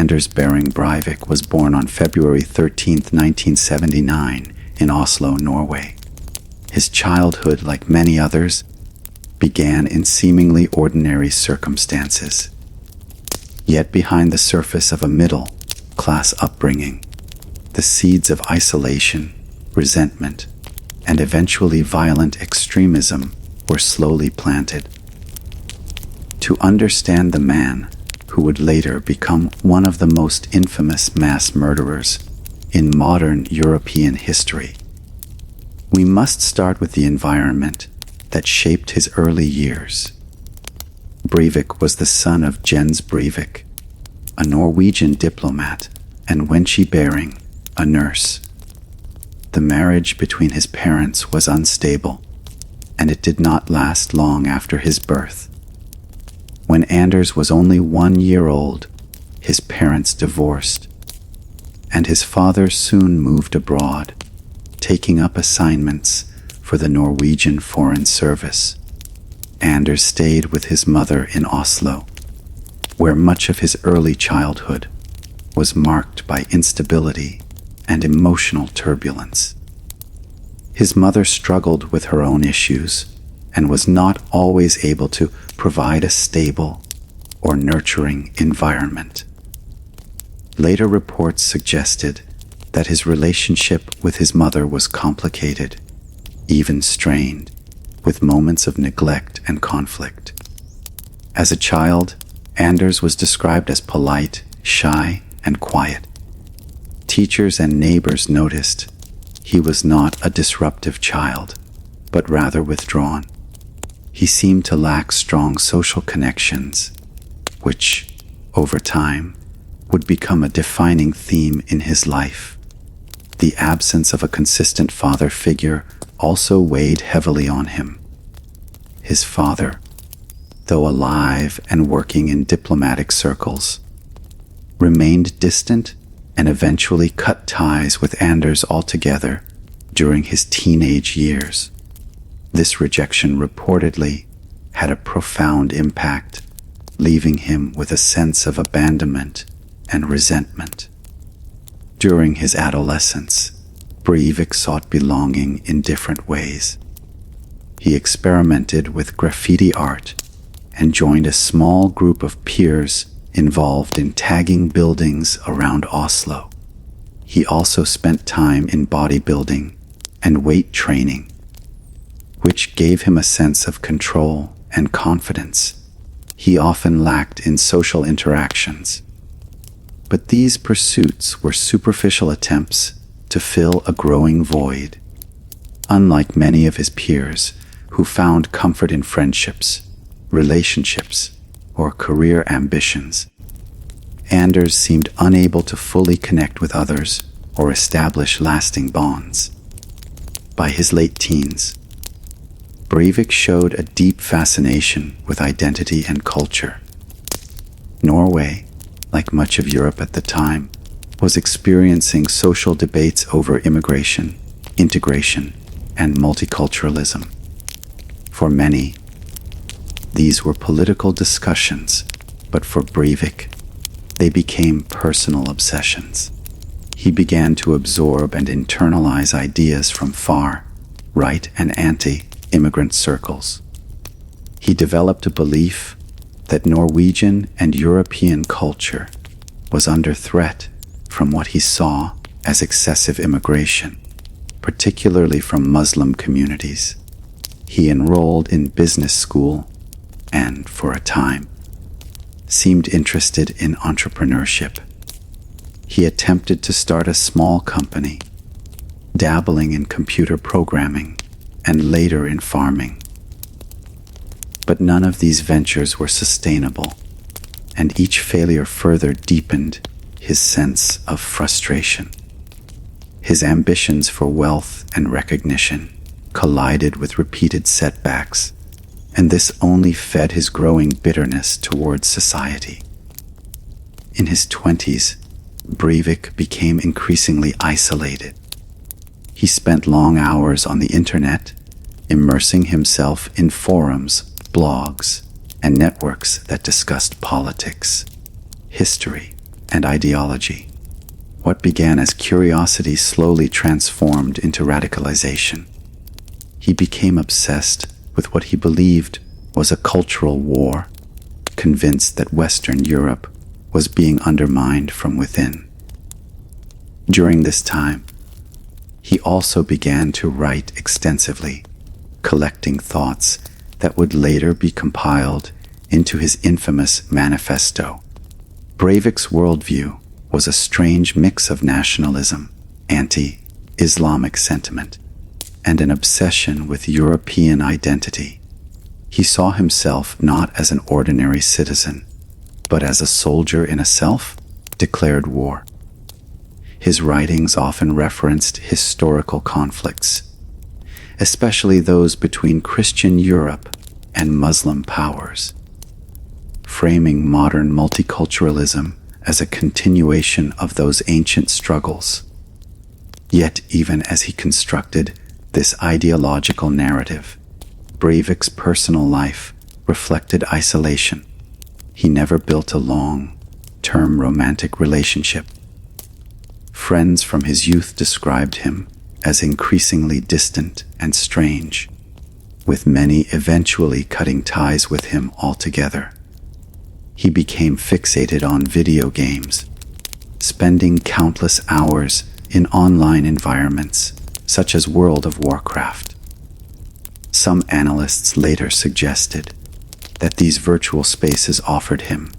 Anders Behring Breivik was born on February 13, 1979, in Oslo, Norway. His childhood, like many others, began in seemingly ordinary circumstances. Yet behind the surface of a middle-class upbringing, the seeds of isolation, resentment, and eventually violent extremism were slowly planted. To understand the man who would later become one of the most infamous mass murderers in modern European history, we must start with the environment that shaped his early years. Breivik was the son of Jens Breivik, a Norwegian diplomat, and Wenche Behring, a nurse. The marriage between his parents was unstable, and it did not last long after his birth. When Anders was only 1 year old, his parents divorced, and his father soon moved abroad, taking up assignments for the Norwegian Foreign Service. Anders stayed with his mother in Oslo, where much of his early childhood was marked by instability and emotional turbulence. His mother struggled with her own issues and was not always able to provide a stable or nurturing environment. Later reports suggested that his relationship with his mother was complicated, even strained, with moments of neglect and conflict. As a child, Anders was described as polite, shy, and quiet. Teachers and neighbors noticed he was not a disruptive child, but rather withdrawn. He seemed to lack strong social connections, which, over time, would become a defining theme in his life. The absence of a consistent father figure also weighed heavily on him. His father, though alive and working in diplomatic circles, remained distant and eventually cut ties with Anders altogether during his teenage years. This rejection reportedly had a profound impact, leaving him with a sense of abandonment and resentment. During his adolescence, Breivik sought belonging in different ways. He experimented with graffiti art and joined a small group of peers involved in tagging buildings around Oslo. He also spent time in bodybuilding and weight training, which gave him a sense of control and confidence he often lacked in social interactions. But these pursuits were superficial attempts to fill a growing void. Unlike many of his peers who found comfort in friendships, relationships, or career ambitions, Anders seemed unable to fully connect with others or establish lasting bonds. By his late teens, Breivik showed a deep fascination with identity and culture. Norway, like much of Europe at the time, was experiencing social debates over immigration, integration, and multiculturalism. For many, these were political discussions, but for Breivik, they became personal obsessions. He began to absorb and internalize ideas from far, right, and anti-immigrant circles. He developed a belief that Norwegian and European culture was under threat from what he saw as excessive immigration, particularly from Muslim communities. He enrolled in business school and, for a time, seemed interested in entrepreneurship. He attempted to start a small company, dabbling in computer programming and later in farming. But none of these ventures were sustainable, and each failure further deepened his sense of frustration. His ambitions for wealth and recognition collided with repeated setbacks, and this only fed his growing bitterness towards society. In his 20s, Breivik became increasingly isolated. He spent long hours on the internet, immersing himself in forums, blogs, and networks that discussed politics, history, and ideology. What began as curiosity slowly transformed into radicalization. He became obsessed with what he believed was a cultural war, convinced that Western Europe was being undermined from within. During this time, he also began to write extensively, collecting thoughts that would later be compiled into his infamous manifesto. Breivik's worldview was a strange mix of nationalism, anti-Islamic sentiment, and an obsession with European identity. He saw himself not as an ordinary citizen, but as a soldier in a self-declared war. His writings often referenced historical conflicts, especially those between Christian Europe and Muslim powers, framing modern multiculturalism as a continuation of those ancient struggles. Yet even as he constructed this ideological narrative, Breivik's personal life reflected isolation. He never built a long-term romantic relationship. Friends from his youth described him as increasingly distant and strange, with many eventually cutting ties with him altogether. He became fixated on video games, spending countless hours in online environments such as World of Warcraft. Some analysts later suggested that these virtual spaces offered him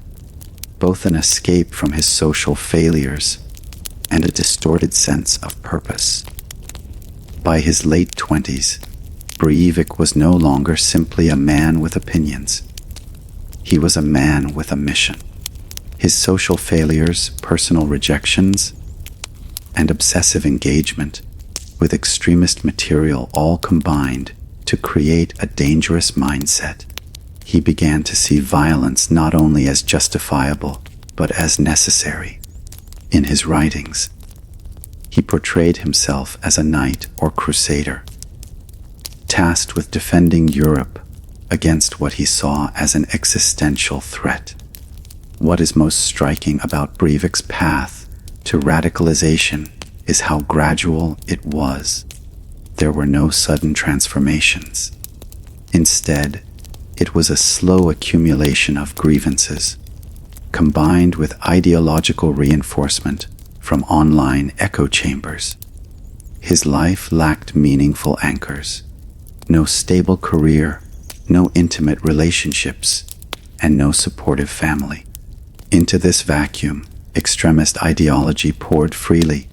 both an escape from his social failures and a distorted sense of purpose. By his late 20s, Breivik was no longer simply a man with opinions. He was a man with a mission. His social failures, personal rejections, and obsessive engagement with extremist material all combined to create a dangerous mindset. He began to see violence not only as justifiable, but as necessary. In his writings, he portrayed himself as a knight or crusader, tasked with defending Europe against what he saw as an existential threat. What is most striking about Breivik's path to radicalization is how gradual it was. There were no sudden transformations. Instead, it was a slow accumulation of grievances, combined with ideological reinforcement from online echo chambers. His life lacked meaningful anchors, no stable career, no intimate relationships, and no supportive family. Into this vacuum, extremist ideology poured freely,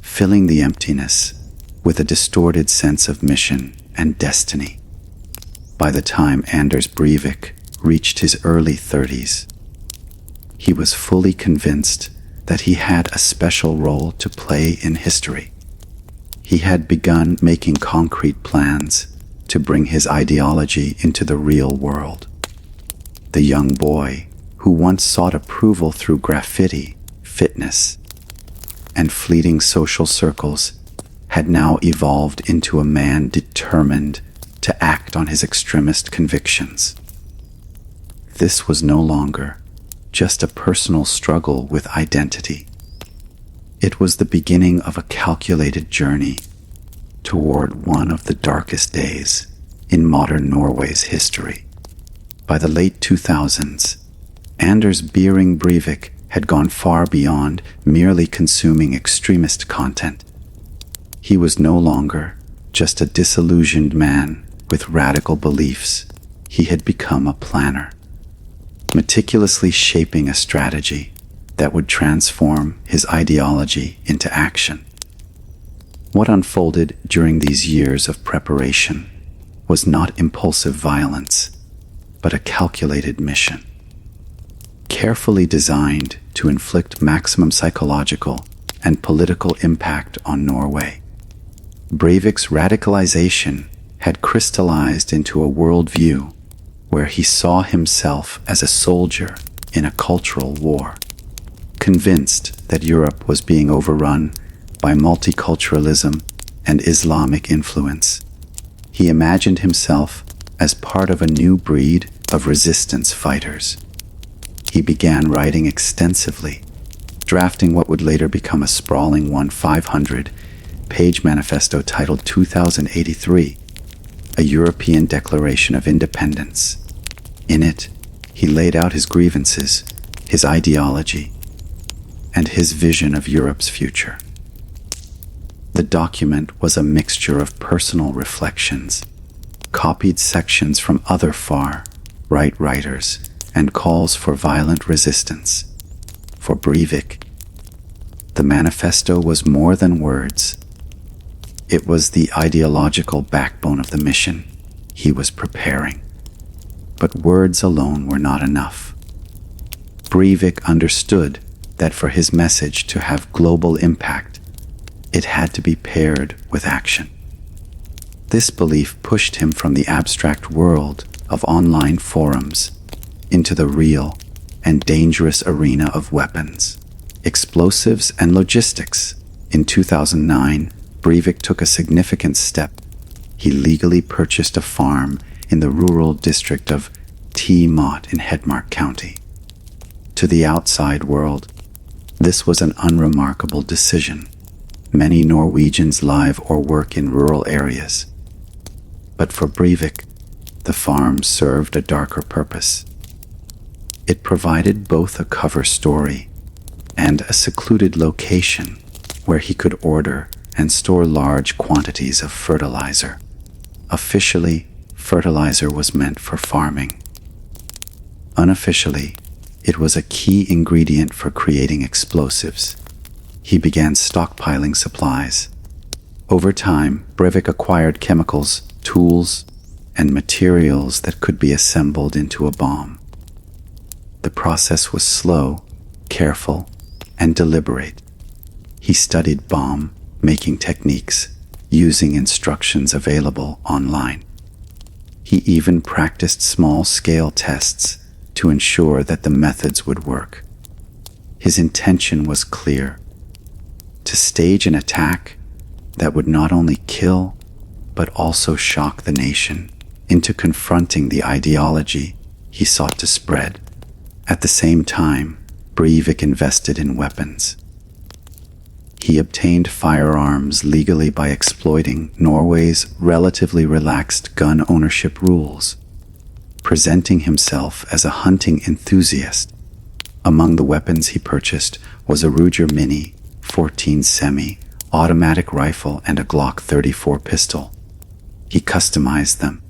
filling the emptiness with a distorted sense of mission and destiny. By the time Anders Breivik reached his early 30s, he was fully convinced that he had a special role to play in history. He had begun making concrete plans to bring his ideology into the real world. The young boy who once sought approval through graffiti, fitness, and fleeting social circles had now evolved into a man determined to act on his extremist convictions. This was no longer just a personal struggle with identity. It was the beginning of a calculated journey toward one of the darkest days in modern Norway's history. By the late 2000s, Anders Behring Breivik had gone far beyond merely consuming extremist content. He was no longer just a disillusioned man with radical beliefs. He had become a planner, meticulously shaping a strategy that would transform his ideology into action. What unfolded during these years of preparation was not impulsive violence, but a calculated mission, carefully designed to inflict maximum psychological and political impact on Norway. Breivik's radicalization had crystallized into a worldview where he saw himself as a soldier in a cultural war, convinced that Europe was being overrun by multiculturalism and Islamic influence. He imagined himself as part of a new breed of resistance fighters. he began writing extensively, drafting what would later become a sprawling 500-page manifesto titled 2083, a European Declaration of Independence. In it, he laid out his grievances, his ideology, and his vision of Europe's future. The document was a mixture of personal reflections, copied sections from other far-right writers, and calls for violent resistance. For Breivik, the manifesto was more than words. It was the ideological backbone of the mission he was preparing. But words alone were not enough. Breivik understood that for his message to have global impact, it had to be paired with action. This belief pushed him from the abstract world of online forums into the real and dangerous arena of weapons, explosives, and logistics. In 2009, Breivik took a significant step. He legally purchased a farm in the rural district of T-Mot in Hedmark County. To the outside world, this was an unremarkable decision. Many Norwegians live or work in rural areas. But for Breivik, the farm served a darker purpose. It provided both a cover story and a secluded location where he could order and store large quantities of fertilizer. Officially, fertilizer was meant for farming. Unofficially, it was a key ingredient for creating explosives. He began stockpiling supplies. Over time, Breivik acquired chemicals, tools, and materials that could be assembled into a bomb. The process was slow, careful, and deliberate. He studied bomb-making techniques, using instructions available online. He even practiced small-scale tests to ensure that the methods would work. His intention was clear: to stage an attack that would not only kill, but also shock the nation into confronting the ideology he sought to spread. At the same time, Breivik invested in weapons. He obtained firearms legally by exploiting Norway's relatively relaxed gun ownership rules, presenting himself as a hunting enthusiast. Among the weapons he purchased was a Ruger Mini 14 semi-automatic rifle and a Glock 34 pistol. He customized them,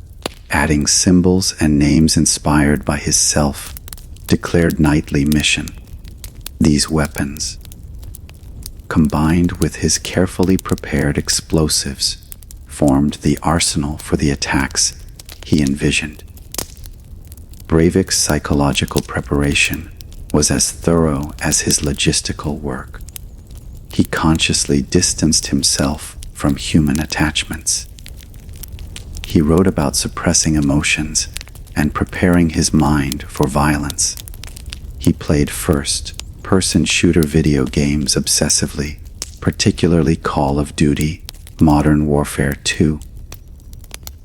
adding symbols and names inspired by his self-declared knightly mission. These weapons, combined with his carefully prepared explosives, formed the arsenal for the attacks he envisioned. Breivik's psychological preparation was as thorough as his logistical work. He consciously distanced himself from human attachments. He wrote about suppressing emotions and preparing his mind for violence. He played first-person shooter video games obsessively, particularly Call of Duty: Modern Warfare 2,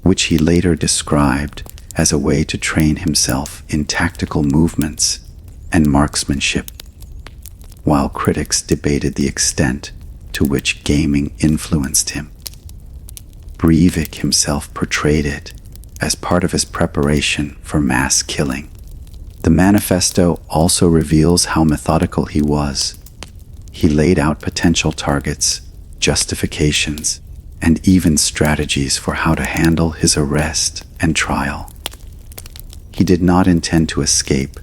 which he later described as a way to train himself in tactical movements and marksmanship. While critics debated the extent to which gaming influenced him, Breivik himself portrayed it as part of his preparation for mass killing. The manifesto also reveals how methodical he was. He laid out potential targets, justifications, and even strategies for how to handle his arrest and trial. He did not intend to escape.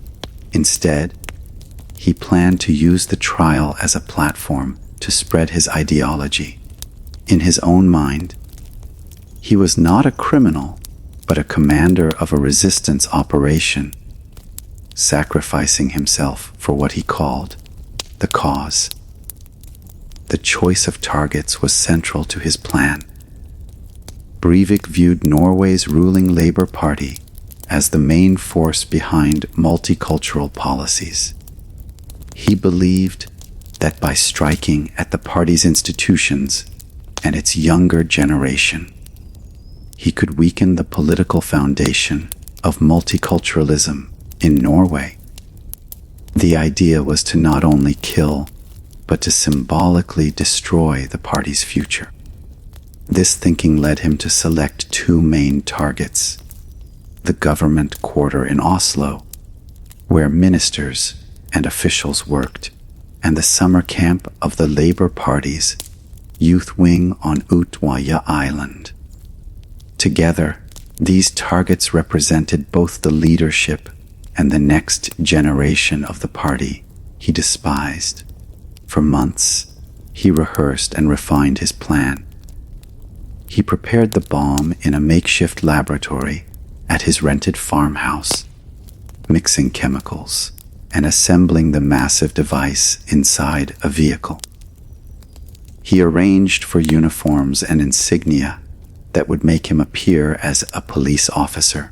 Instead, he planned to use the trial as a platform to spread his ideology. In his own mind, he was not a criminal, but a commander of a resistance operation, sacrificing himself for what he called the cause. The choice of targets was central to his plan. Breivik viewed Norway's ruling Labour Party as the main force behind multicultural policies. He believed that by striking at the party's institutions and its younger generation, he could weaken the political foundation of multiculturalism in Norway. The idea was to not only kill, but to symbolically destroy the party's future. This thinking led him to select two main targets: the government quarter in Oslo, where ministers and officials worked, and the summer camp of the Labour Party's youth wing on Utøya Island. Together, these targets represented both the leadership and the next generation of the party he despised. For months, he rehearsed and refined his plan. He prepared the bomb in a makeshift laboratory at his rented farmhouse, mixing chemicals and assembling the massive device inside a vehicle. He arranged for uniforms and insignia that would make him appear as a police officer,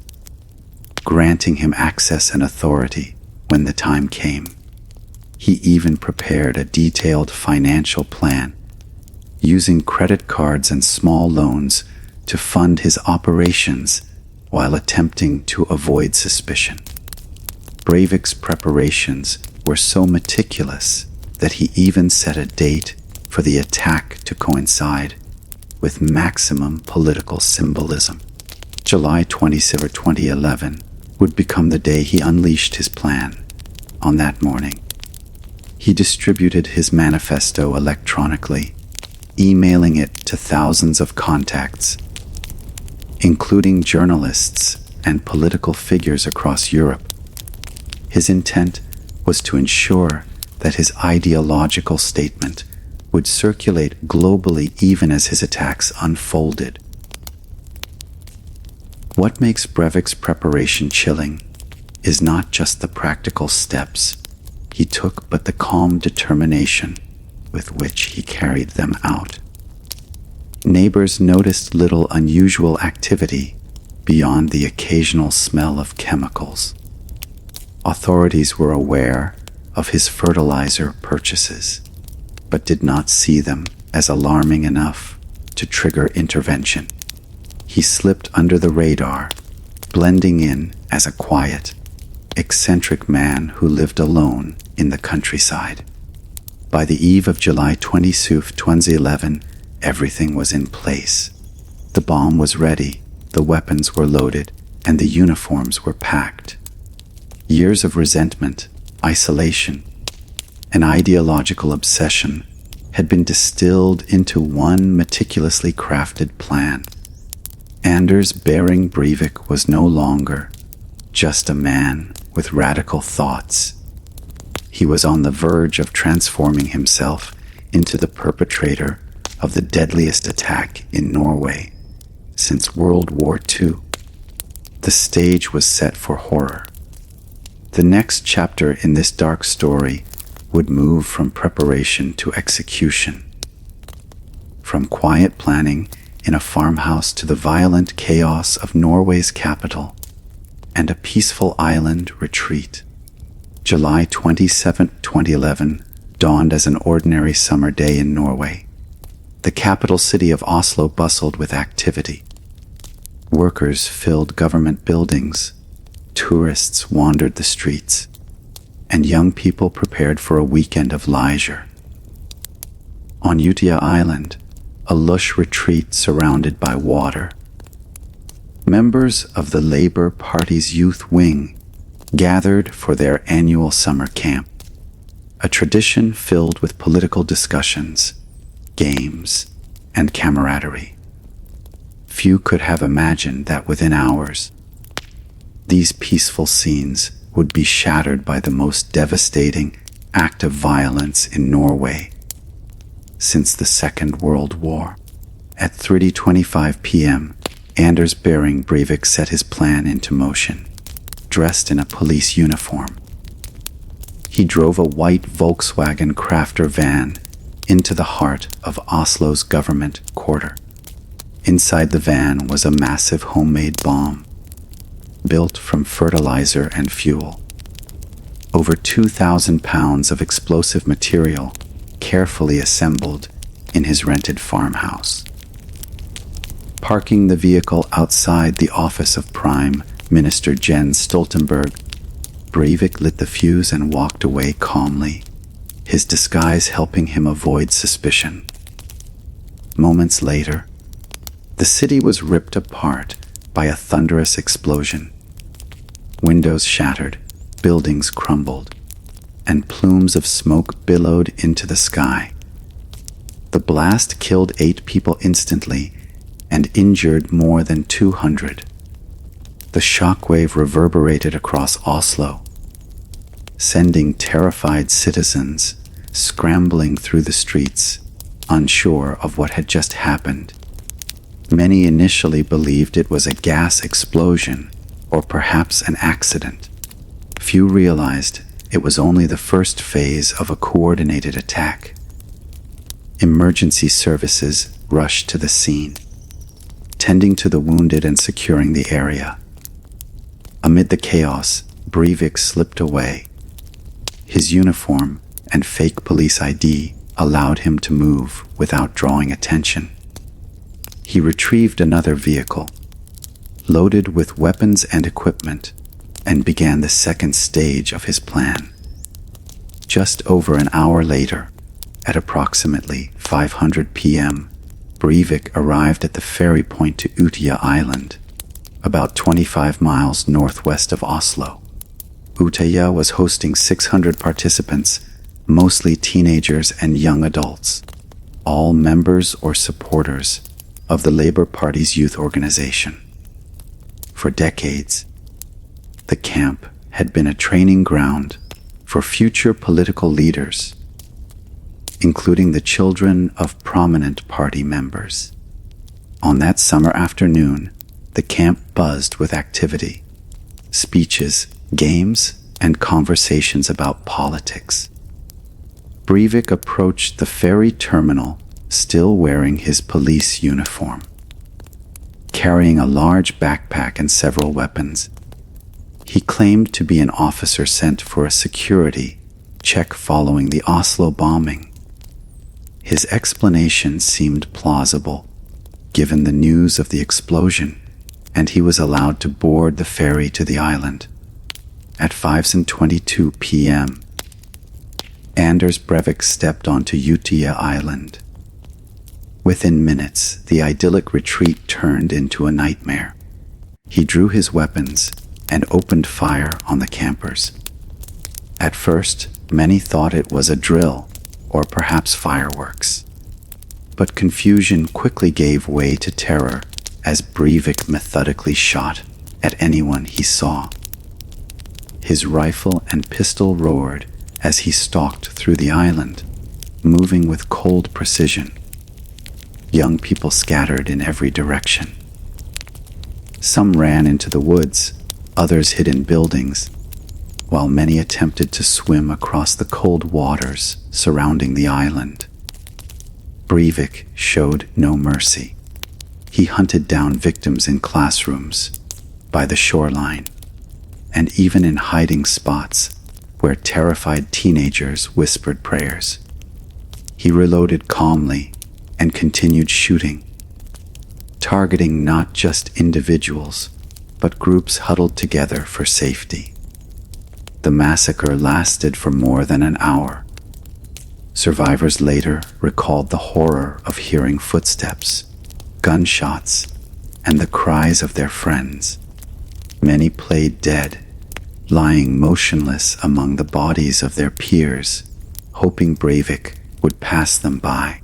granting him access and authority when the time came. He even prepared a detailed financial plan, using credit cards and small loans to fund his operations while attempting to avoid suspicion. Breivik's preparations were so meticulous that he even set a date for the attack to coincide with maximum political symbolism. July 27, 2011 would become the day he unleashed his plan. On that morning, he distributed his manifesto electronically, emailing it to thousands of contacts, including journalists and political figures across Europe. His intent was to ensure that his ideological statement would circulate globally even as his attacks unfolded. What makes Breivik's preparation chilling is not just the practical steps he took, but the calm determination with which he carried them out. Neighbors noticed little unusual activity beyond the occasional smell of chemicals. Authorities were aware of his fertilizer purchases, but did not see them as alarming enough to trigger intervention. He slipped under the radar, blending in as a quiet, eccentric man who lived alone in the countryside. By the eve of July 22, 2011, everything was in place. The bomb was ready, the weapons were loaded, and the uniforms were packed. Years of resentment, isolation, and ideological obsession had been distilled into one meticulously crafted plan. Anders Behring Breivik was no longer just a man with radical thoughts. He was on the verge of transforming himself into the perpetrator of the deadliest attack in Norway since World War II. The stage was set for horror. The next chapter in this dark story would move from preparation to execution. From quiet planning in a farmhouse to the violent chaos of Norway's capital and a peaceful island retreat. July 27, 2011 dawned as an ordinary summer day in Norway. The capital city of Oslo bustled with activity. Workers filled government buildings, tourists wandered the streets, and young people prepared for a weekend of leisure. On Utøya Island, a lush retreat surrounded by water, members of the Labour Party's youth wing gathered for their annual summer camp, a tradition filled with political discussions, games, and camaraderie. Few could have imagined that within hours, these peaceful scenes would be shattered by the most devastating act of violence in Norway since the Second World War. At 3:25 p.m., Anders Behring Breivik set his plan into motion. Dressed in a police uniform, he drove a white Volkswagen Crafter van into the heart of Oslo's government quarter. Inside the van was a massive homemade bomb, built from fertilizer and fuel. Over 2,000 pounds of explosive material carefully assembled in his rented farmhouse. Parking the vehicle outside the office of Prime Minister Jens Stoltenberg, Breivik lit the fuse and walked away calmly, his disguise helping him avoid suspicion. Moments later, the city was ripped apart by a thunderous explosion. Windows shattered, buildings crumbled, and plumes of smoke billowed into the sky. The blast killed 8 people instantly and injured more than 200. The shockwave reverberated across Oslo, sending terrified citizens scrambling through the streets, unsure of what had just happened. Many initially believed it was a gas explosion or perhaps an accident. Few realized it was only the first phase of a coordinated attack. Emergency services rushed to the scene, tending to the wounded and securing the area. Amid the chaos, Breivik slipped away. His uniform and fake police ID allowed him to move without drawing attention. He retrieved another vehicle, loaded with weapons and equipment, and began the second stage of his plan. Just over an hour later, at approximately 5:00 p.m., Breivik arrived at the ferry point to Utøya Island, about 25 miles northwest of Oslo. Utoya was hosting 600 participants, mostly teenagers and young adults, all members or supporters of the Labour Party's youth organization. For decades, the camp had been a training ground for future political leaders, including the children of prominent party members. On that summer afternoon, the camp buzzed with activity, speeches, games, and conversations about politics. Breivik approached the ferry terminal still wearing his police uniform, carrying a large backpack and several weapons. He claimed to be an officer sent for a security check following the Oslo bombing. His explanation seemed plausible, given the news of the explosion, and he was allowed to board the ferry to the island. At 5:22 p.m., Anders Breivik stepped onto Utøya Island. Within minutes, the idyllic retreat turned into a nightmare. He drew his weapons and opened fire on the campers. At first, many thought it was a drill or perhaps fireworks. But confusion quickly gave way to terror as Breivik methodically shot at anyone he saw. His rifle and pistol roared as he stalked through the island, moving with cold precision. Young people scattered in every direction. Some ran into the woods, others hid in buildings, while many attempted to swim across the cold waters surrounding the island. Breivik showed no mercy. He hunted down victims in classrooms, by the shoreline, and even in hiding spots where terrified teenagers whispered prayers. He reloaded calmly and continued shooting, targeting not just individuals, but groups huddled together for safety. The massacre lasted for more than an hour. Survivors later recalled the horror of hearing footsteps, gunshots, and the cries of their friends. Many played dead, lying motionless among the bodies of their peers, hoping Breivik would pass them by.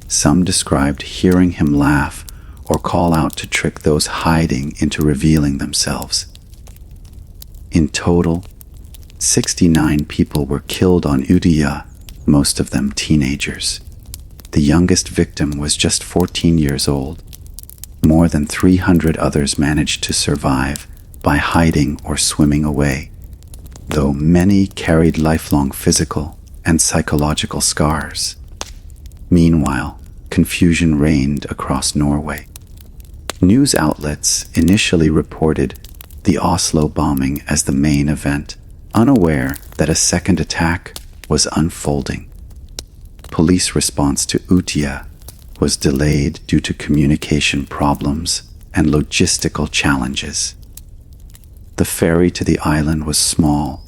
Some described hearing him laugh or call out to trick those hiding into revealing themselves. In total, 69 people were killed on Utoya, most of them teenagers. The youngest victim was just 14 years old. More than 300 others managed to survive by hiding or swimming away, though many carried lifelong physical and psychological scars. Meanwhile, confusion reigned across Norway. News outlets initially reported the Oslo bombing as the main event, unaware that a second attack was unfolding. Police response to Utoya was delayed due to communication problems and logistical challenges. The ferry to the island was small,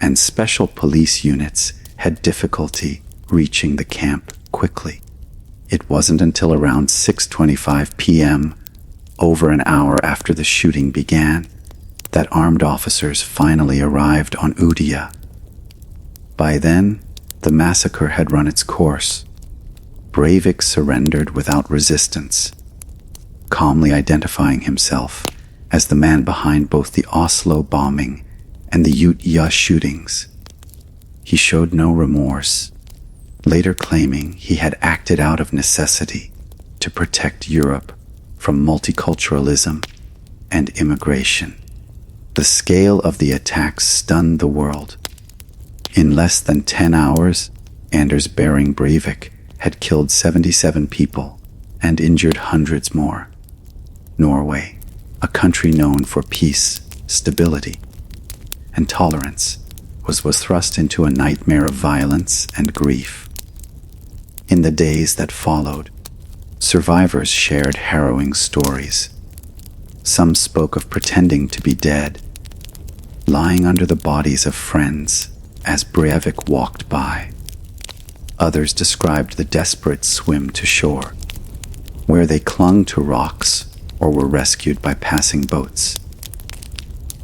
and special police units had difficulty reaching the camp quickly. It wasn't until around 6:25 p.m., over an hour after the shooting began, that armed officers finally arrived on Utoya. By then, the massacre had run its course. Breivik surrendered without resistance, calmly identifying himself as the man behind both the Oslo bombing and the Utøya shootings. He showed no remorse, later claiming he had acted out of necessity to protect Europe from multiculturalism and immigration. The scale of the attacks stunned the world. In less than 10 hours, Anders Behring Breivik had killed 77 people and injured hundreds more. Norway, a country known for peace, stability, and tolerance, was thrust into a nightmare of violence and grief. In the days that followed, survivors shared harrowing stories. Some spoke of pretending to be dead, lying under the bodies of friends as Breivik walked by. Others described the desperate swim to shore, where they clung to rocks or were rescued by passing boats.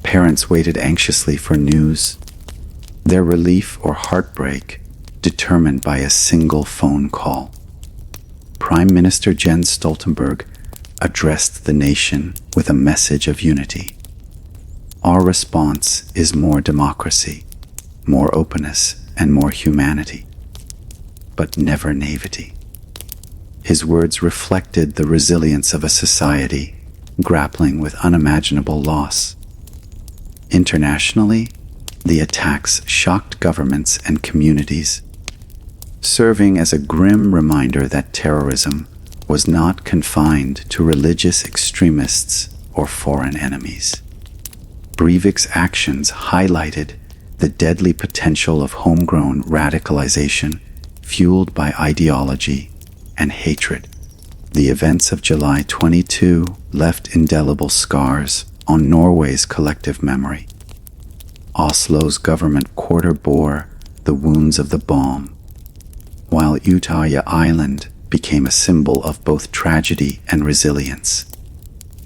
Parents waited anxiously for news, their relief or heartbreak determined by a single phone call. Prime Minister Jens Stoltenberg addressed the nation with a message of unity. Our response is more democracy, more openness, and more humanity, but never naivety. His words reflected the resilience of a society grappling with unimaginable loss. Internationally, the attacks shocked governments and communities, serving as a grim reminder that terrorism was not confined to religious extremists or foreign enemies. Breivik's actions highlighted the deadly potential of homegrown radicalization fueled by ideology and hatred. The events of July 22 left indelible scars on Norway's collective memory. Oslo's government quarter bore the wounds of the bomb, while Utøya Island became a symbol of both tragedy and resilience.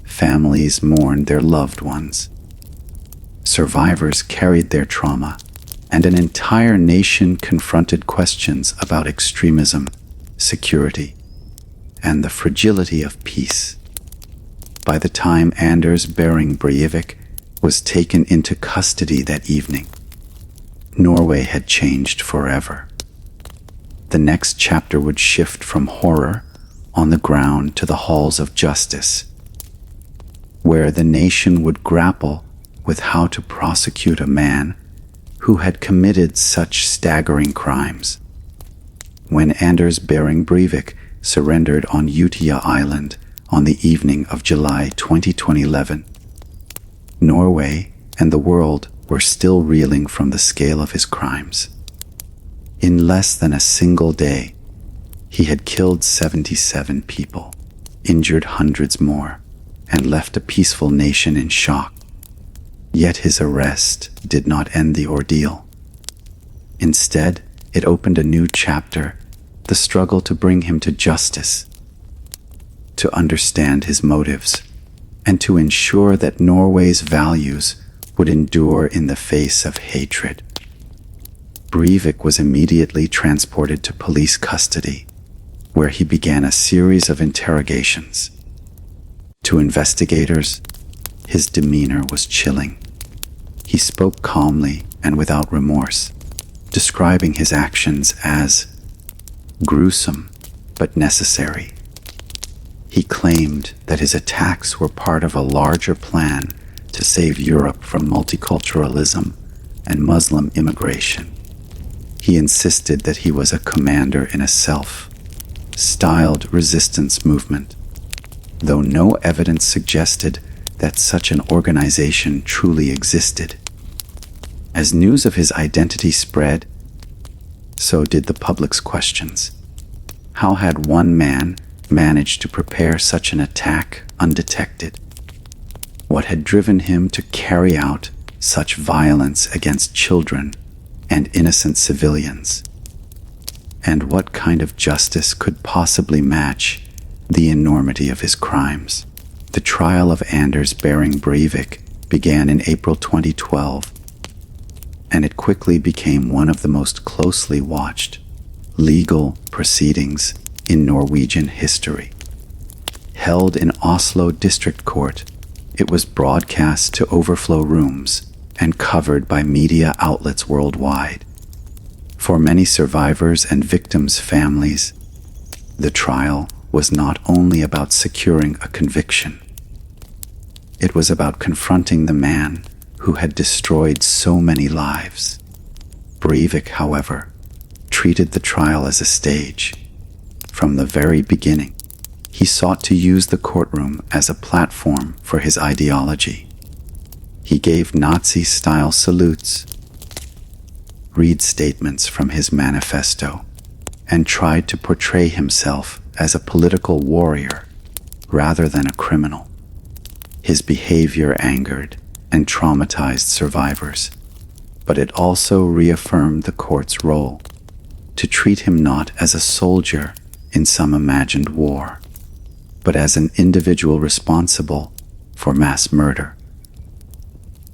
Families mourned their loved ones. Survivors carried their trauma, and an entire nation confronted questions about extremism, security, and the fragility of peace. By the time Anders Behring Breivik was taken into custody that evening, Norway had changed forever. The next chapter would shift from horror on the ground to the halls of justice, where the nation would grapple with how to prosecute a man who had committed such staggering crimes. When Anders Behring Breivik surrendered on Utøya Island on the evening of July 2011, Norway and the world were still reeling from the scale of his crimes. In less than a single day, he had killed 77 people, injured hundreds more, and left a peaceful nation in shock. Yet his arrest did not end the ordeal. Instead, it opened a new chapter, the struggle to bring him to justice, to understand his motives, and to ensure that Norway's values would endure in the face of hatred. Breivik was immediately transported to police custody, where he began a series of interrogations. To investigators, his demeanor was chilling. He spoke calmly and without remorse, describing his actions as gruesome but necessary. He claimed that his attacks were part of a larger plan to save Europe from multiculturalism and Muslim immigration. He insisted that he was a commander in a self-styled resistance movement, though no evidence suggested that such an organization truly existed. As news of his identity spread, so did the public's questions. How had one man managed to prepare such an attack undetected? What had driven him to carry out such violence against children and innocent civilians? And what kind of justice could possibly match the enormity of his crimes? The trial of Anders Behring Breivik began in April 2012, and it quickly became one of the most closely watched legal proceedings in Norwegian history. Held in Oslo District Court, it was broadcast to overflow rooms and covered by media outlets worldwide. For many survivors and victims' families, the trial was not only about securing a conviction. It was about confronting the man who had destroyed so many lives. Breivik, however, treated the trial as a stage. From the very beginning, he sought to use the courtroom as a platform for his ideology. He gave Nazi-style salutes, read statements from his manifesto, and tried to portray himself as a political warrior rather than a criminal. His behavior angered and traumatized survivors, but it also reaffirmed the court's role to treat him not as a soldier in some imagined war, but as an individual responsible for mass murder.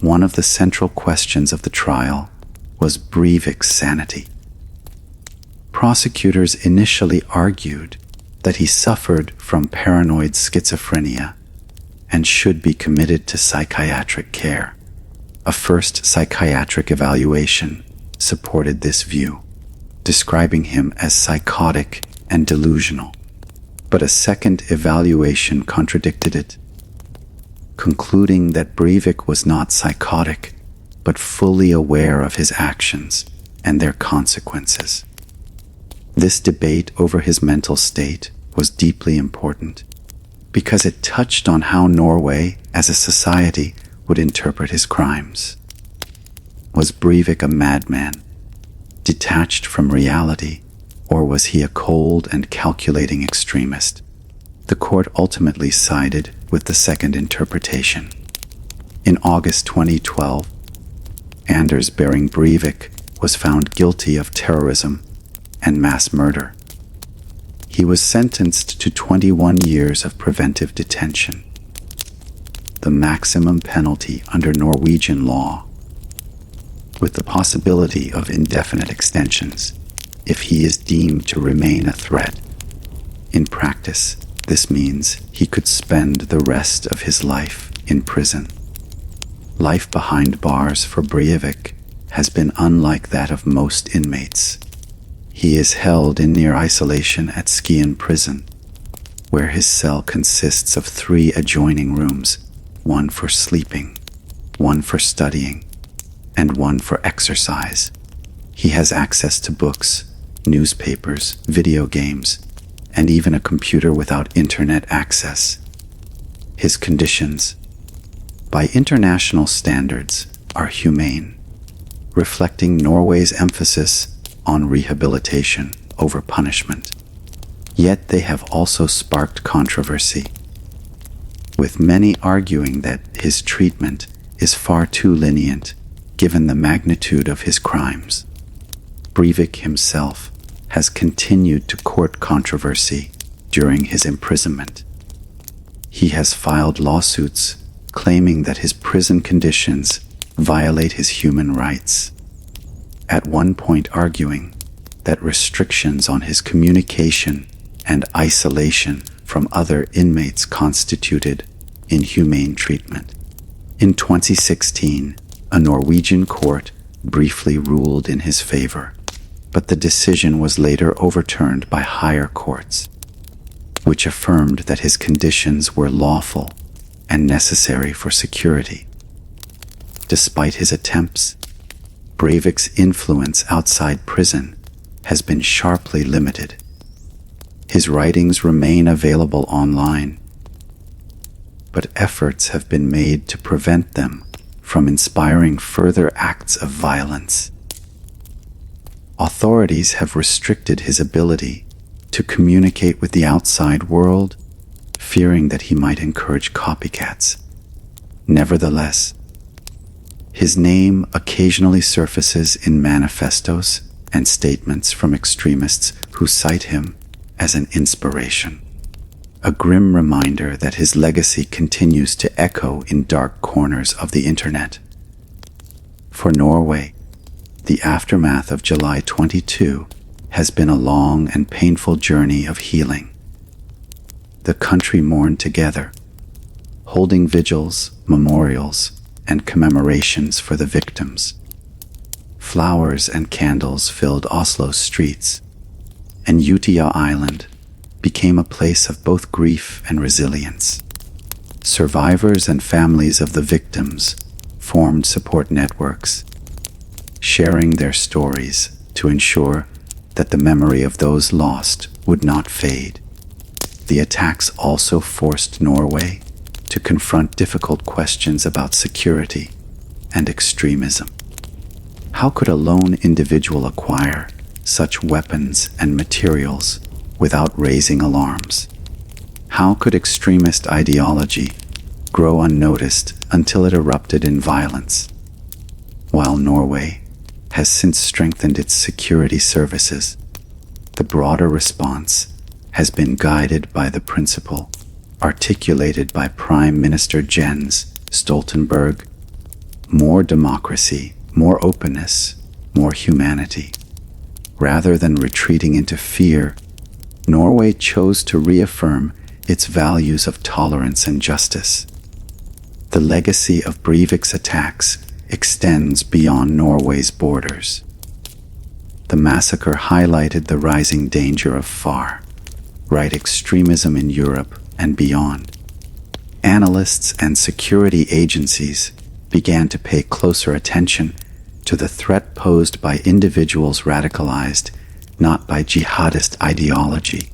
One of the central questions of the trial was Breivik's sanity. Prosecutors initially argued that he suffered from paranoid schizophrenia and should be committed to psychiatric care. A first psychiatric evaluation supported this view, describing him as psychotic and delusional. But a second evaluation contradicted it, concluding that Breivik was not psychotic, but fully aware of his actions and their consequences. This debate over his mental state was deeply important because it touched on how Norway as a society would interpret his crimes. Was Breivik a madman, detached from reality, or was he a cold and calculating extremist? The court ultimately sided with the second interpretation. In August 2012, Anders Behring Breivik was found guilty of terrorism and mass murder. He was sentenced to 21 years of preventive detention, the maximum penalty under Norwegian law, with the possibility of indefinite extensions if he is deemed to remain a threat. In practice, this means he could spend the rest of his life in prison. Life behind bars for Breivik has been unlike that of most inmates. He is held in near isolation at Skien prison, where his cell consists of 3 adjoining rooms, one for sleeping, one for studying, and one for exercise. He has access to books, newspapers, video games, and even a computer without internet access. His conditions, by international standards, are humane, reflecting Norway's emphasis on rehabilitation over punishment. Yet they have also sparked controversy, with many arguing that his treatment is far too lenient given the magnitude of his crimes. Breivik himself has continued to court controversy during his imprisonment. He has filed lawsuits claiming that his prison conditions violate his human rights, at one point arguing that restrictions on his communication and isolation from other inmates constituted inhumane treatment. In 2016, a Norwegian court briefly ruled in his favor, but the decision was later overturned by higher courts, which affirmed that his conditions were lawful and necessary for security. Despite his attempts, Breivik's influence outside prison has been sharply limited. His writings remain available online, but efforts have been made to prevent them from inspiring further acts of violence. Authorities have restricted his ability to communicate with the outside world, fearing that he might encourage copycats. Nevertheless, his name occasionally surfaces in manifestos and statements from extremists who cite him as an inspiration, a grim reminder that his legacy continues to echo in dark corners of the internet. For Norway, the aftermath of July 22 has been a long and painful journey of healing. The country mourned together, holding vigils, memorials, and commemorations for the victims. Flowers and candles filled Oslo's streets, and Utøya Island became a place of both grief and resilience. Survivors and families of the victims formed support networks, sharing their stories to ensure that the memory of those lost would not fade. The attacks also forced Norway to confront difficult questions about security and extremism. How could a lone individual acquire such weapons and materials without raising alarms? How could extremist ideology grow unnoticed until it erupted in violence? While Norway has since strengthened its security services, the broader response has been guided by the principle articulated by Prime Minister Jens Stoltenberg: more democracy, more openness, more humanity. Rather than retreating into fear, Norway chose to reaffirm its values of tolerance and justice. The legacy of Breivik's attacks extends beyond Norway's borders. The massacre highlighted the rising danger of far-right extremism in Europe and beyond. Analysts and security agencies began to pay closer attention to the threat posed by individuals radicalized not by jihadist ideology,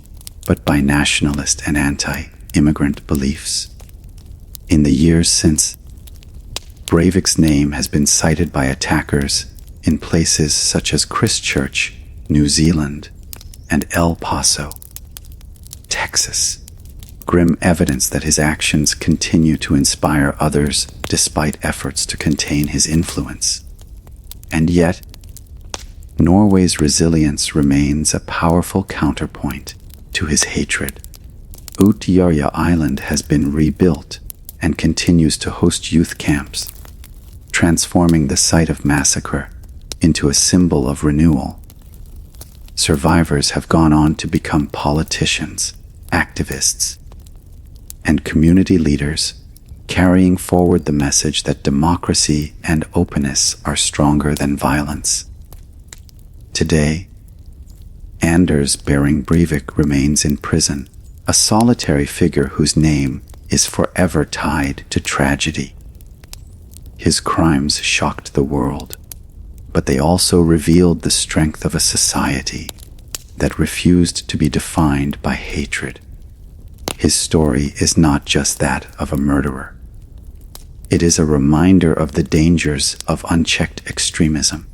but by nationalist and anti-immigrant beliefs. In the years since, Breivik's name has been cited by attackers in places such as Christchurch, New Zealand, and El Paso, Texas. Grim evidence that his actions continue to inspire others despite efforts to contain his influence. And yet, Norway's resilience remains a powerful counterpoint to his hatred. Utøya Island has been rebuilt and continues to host youth camps, transforming the site of Massacre into a symbol of renewal. Survivors have gone on to become politicians, activists, and community leaders, carrying forward the message that democracy and openness are stronger than violence. Today, Anders Behring Breivik remains in prison, a solitary figure whose name is forever tied to tragedy. His crimes shocked the world, but they also revealed the strength of a society that refused to be defined by hatred. His story is not just that of a murderer. It is a reminder of the dangers of unchecked extremism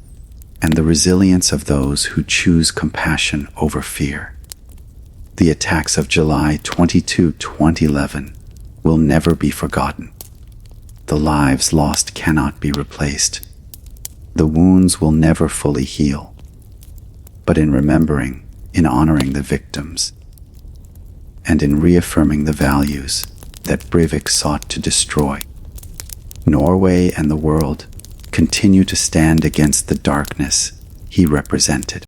and the resilience of those who choose compassion over fear. The attacks of July 22, 2011 will never be forgotten. The lives lost cannot be replaced. The wounds will never fully heal. But in remembering, in honoring the victims, and in reaffirming the values that Breivik sought to destroy, Norway and the world continue to stand against the darkness he represented.